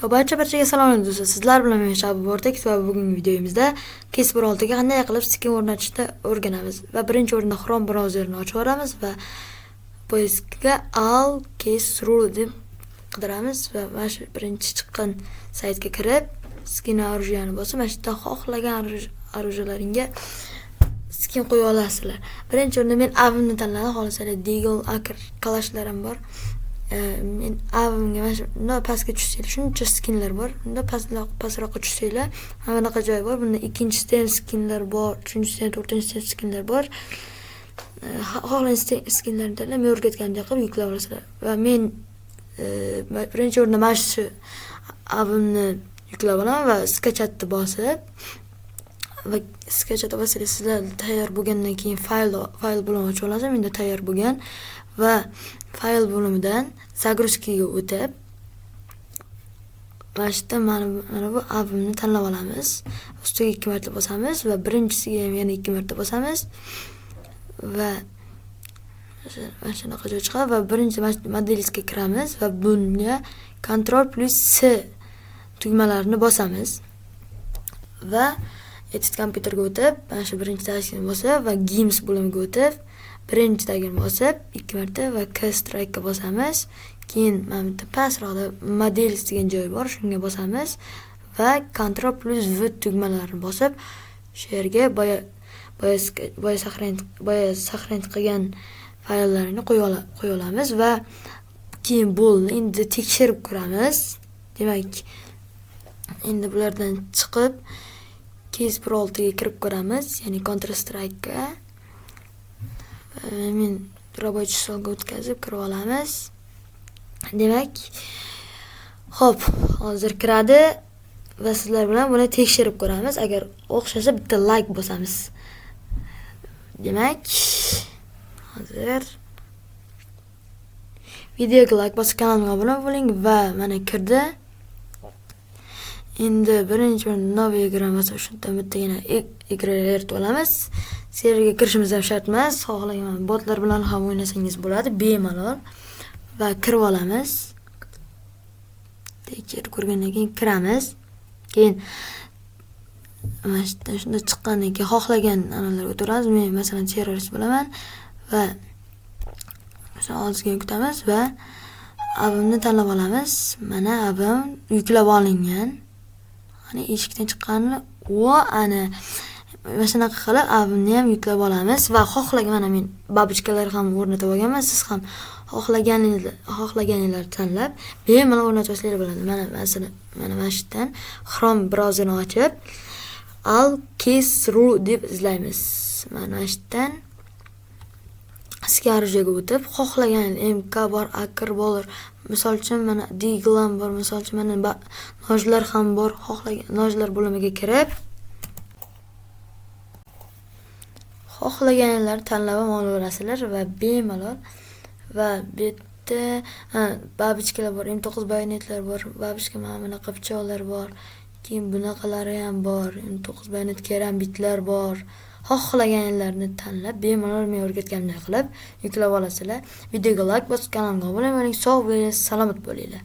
Barchaga salom do'stlar. Sizlar bilan men Shabi Bortek va bugungi videomizda Casper 6 ga qanday qilib skin o'rnatishni o'rganamiz. Va birinchi o'rinda Chrome brauzerini ochib olamiz va poiskga al Casper deb qidiramiz va mana shu birinchi chiqqan saytga kirib skin orujiyani bosib, mana shu yerda xohlagan orujalaringga skin qo'ya olasizlar. Birinchi o'rinda men avimni tanladim. Xohlasangiz Deagle, Akr, Kalashlar ham bor. Men avimga mana pastga tushsanglar shuncha skinlar bor. Unda pastroqqa tushsanglar mana bunaqa joy bor. Bunda ikkinchisidan skinlar bor, uchinchisidan, to'rtinchisidan skinlar bor. Xohlagan skinlarni tanlab men o'rgatgandek qilib yuklab olasizlar. Va men birinchi o'rinda mana shu avimni yuklab olaman va skachatni bosib va skachatni bossangiz sizlar tayyor bo'lgandan keyin fayl bo'limi ochib olasiz. Menda tayyor bo'lgan va fayl bo'limidan загрузкаga o'tib mana bu avimni tanlab olamiz. Ustiga 2 marta bosamiz va birinchisiga ham yana 2 marta bosamiz va mana shunaqa joy chiqadi va birinchi modelga kiramiz va bunga Ctrl+C tugmalarini bosamiz va edit kompyuterga o'tib mana shu birinchi tashkilni bosib va games bo'limiga o'tib birinchidagini bosib 2 marta va K-strike ga bosamiz. Keyin mana bu pastroqda model degan joy bor, shunga bosamiz va Ctrl+V tugmalarini bosib shu yerga boya saqlanib qilgan fayllarni qo'ya olamiz va keyin bo'ldi. Endi tekshirib ko'ramiz. Demak, endi bulardan chiqib Casper 6 ga kirib ko'ramiz, ya'ni Counter Strike ga. Men rабочий stolga o'tkazib kirib olamiz. Demak, xo'p, hozir kiradi va sizlar bilan buni tekshirib ko'ramiz. Agar o'xshasa bitta like bosamiz. Demak, hozir videoga like bosib kanalimga obuna bo'ling va mana kirdi. Endi birinchi o'rinda новый игра bosib shundan bittagina igralar yaratib olamiz. Seriyaga kirishimiz ham shart emas. Xohlagan botlar bilan ham o'ynasangiz bo'ladi, bemalol. Va kirib olamiz. Tekshirib ko'rgandan keyin kiramiz. Keyin mana shunda chiqqandan keyin xohlagan analarga o'tiramiz. Men masalan terrorist bo'laman va o'sha oldisiga kutamiz va avimni tanlab olamiz. Mana avim yuklab olingan. Ana eshikdan chiqqanini va ana shunaqa qilib avimni ham yuklab olamiz va xohlagan mana men babichkalar ham o'rnatib olganman. Siz ham xohlaganinglarni tanlab bemalol o'rnatib olsangiz bo'ladi. Masalan, mana shu yerdan Chrome brauzerini ochib al Casper deb izlaymiz. Mana shu yerdan skarjaga o'tib xohlagan MK bor, Akr bor. Misol uchun mana Deagle ham bor, misol uchun mana nojlar ham bor. Xohlagan nojlar bo'limiga kirib xohlaganlarni tanlab olaverasizlar va bemalol va bu yerda babichkalar bor, M9 bayonetlar bor, babichka mana bunaqa pichoqlar bor. Keyin bunaqalari ham bor, M9 bayonet kerambitlar bor. Xohlaganlarni tanlab bemalol men o'rgatganimdek qilib yuklab olasizlar. Videoga like bosib kanalimga obuna bo'ling. Sog' bo'ling, salomat bo'linglar.